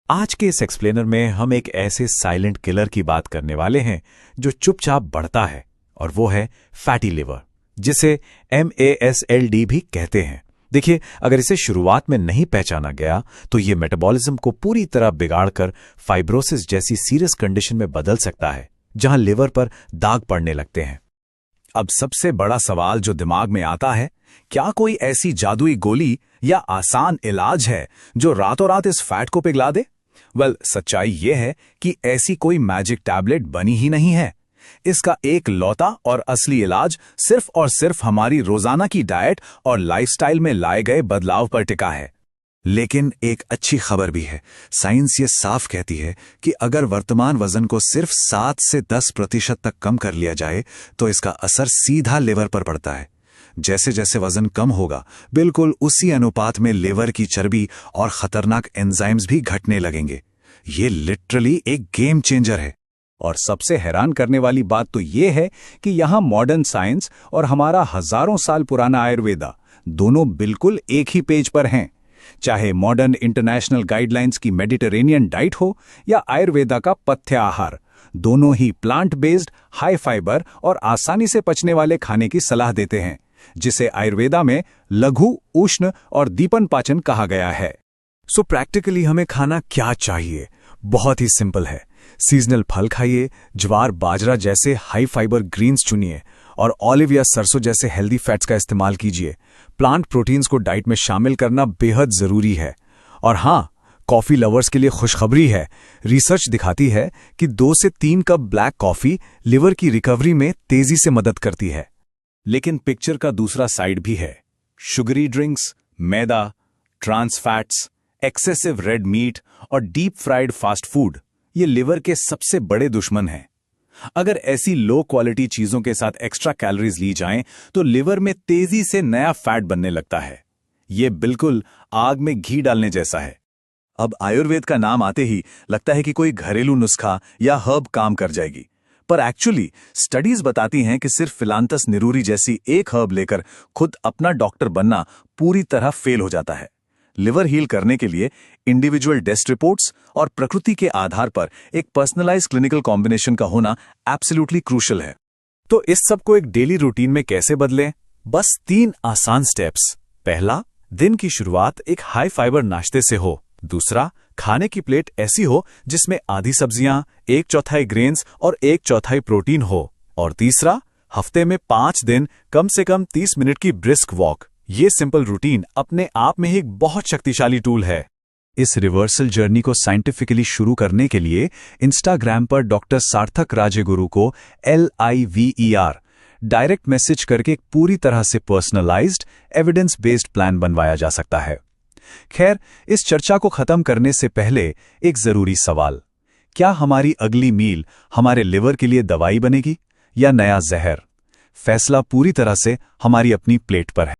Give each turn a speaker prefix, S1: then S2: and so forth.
S1: आज के इस एक्सप्लेनर में हम एक ऐसे साइलेंट किलर की बात करने वाले हैं जो चुपचाप बढ़ता है, और वो है फैटी लिवर, जिसे MASLD भी कहते हैं। देखिए, अगर इसे शुरुआत में नहीं पहचाना गया तो ये मेटाबॉलिज्म को पूरी तरह बिगाड़कर फाइब्रोसिस जैसी सीरियस कंडीशन में बदल सकता है, जहां लिवर पर दाग पड़ने लगते हैं।
S2: अब सबसे बड़ा सवाल जो दिमाग में आता है, क्या कोई ऐसी जादुई गोली या आसान इलाज है जो रातों रात इस फैट को पिघला दे? सच्चाई यह है कि ऐसी कोई मैजिक टैबलेट बनी ही नहीं है। इसका एक लौता और असली इलाज सिर्फ और सिर्फ हमारी रोजाना की डाइट और लाइफस्टाइल में लाए गए बदलाव पर टिका है। लेकिन एक अच्छी खबर भी है। साइंस ये साफ कहती है कि अगर वर्तमान वजन को सिर्फ 7 से 10% तक कम कर लिया जाए तो इसका असर सीधा लिवर पर पड़ता है। जैसे जैसे वजन कम होगा, बिल्कुल उसी अनुपात में लिवर की चर्बी और खतरनाक एंजाइम्स भी घटने लगेंगे। ये लिटरली एक गेम चेंजर है।
S3: और सबसे हैरान करने वाली बात तो ये है कि यहाँ मॉडर्न साइंस और हमारा हजारों साल पुराना आयुर्वेदा दोनों बिल्कुल एक ही पेज पर हैं। चाहे मॉडर्न इंटरनेशनल गाइडलाइंस की मेडिटेरेनियन डाइट हो या आयुर्वेदा का पथ्य आहार, दोनों ही प्लांट बेस्ड, हाई फाइबर और आसानी से पचने वाले खाने की सलाह देते हैं, जिसे आयुर्वेदा में लघु, उष्ण और दीपन पाचन कहा गया है।
S1: सो प्रैक्टिकली हमें खाना क्या चाहिए? बहुत ही सिंपल है। सीजनल फल खाइए, ज्वार बाजरा जैसे हाई फाइबर ग्रीन्स चुनिए, और ऑलिव या सरसों जैसे हेल्दी फैट्स का इस्तेमाल कीजिए। प्लांट प्रोटीन्स को डाइट में शामिल करना बेहद जरूरी है। और हाँ, कॉफी लवर्स के लिए खुशखबरी है। रिसर्च दिखाती है कि 2 से 3 कप ब्लैक कॉफी लिवर की रिकवरी में तेजी से मदद करती है।
S3: लेकिन पिक्चर का दूसरा साइड भी है। शुगरी ड्रिंक्स, मैदा, trans fats, excessive red meat और डीप फ्राइड फास्ट फूड ये लिवर के सबसे बड़े दुश्मन हैं। अगर ऐसी लो क्वालिटी चीजों के साथ एक्स्ट्रा कैलोरीज ली जाएं तो लिवर में तेजी से नया फैट बनने लगता है। ये बिल्कुल आग में घी डालने जैसा है।
S2: अब आयुर्वेद का नाम आते ही लगता है कि कोई घरेलू नुस्खा या हर्ब काम कर जाएगी, पर एक्चुअली स्टडीज बताती हैं कि सिर्फ फिलांथस निरूरी जैसी एक हर्ब लेकर खुद अपना डॉक्टर बनना पूरी तरह फेल हो जाता है। लिवर हील करने के लिए इंडिविजुअल टेस्ट रिपोर्ट्स और प्रकृति के आधार पर एक पर्सनलाइज क्लिनिकल कॉम्बिनेशन का होना एब्सोल्युटली क्रूशियल है।
S1: तो इस सब को एक डेली रूटीन में कैसे बदलें? बस 3 आसान स्टेप्स। पहला, दिन की शुरुआत एक हाई फाइबर नाश्ते से हो। दूसरा, खाने की प्लेट ऐसी हो जिसमें आधी सब्जियां, 1/4 ग्रेन्स और 1/4 प्रोटीन हो। और तीसरा, हफ्ते में 5 दिन कम से कम 30 मिनट की ब्रिस्क वॉक। ये सिंपल रूटीन अपने आप में ही एक बहुत शक्तिशाली टूल है।
S3: इस रिवर्सल जर्नी को साइंटिफिकली शुरू करने के लिए इंस्टाग्राम पर डॉक्टर सार्थक राजेगुरु को LIVER डायरेक्ट मैसेज करके एक पूरी तरह से पर्सनलाइज्ड, एविडेंस बेस्ड प्लान बनवाया जा सकता है। खैर, इस चर्चा को खत्म करने से पहले एक जरूरी सवाल: क्या हमारी अगली मील हमारे लिवर के लिए दवाई बनेगी या नया जहर? फैसला पूरी तरह से हमारी अपनी प्लेट पर है।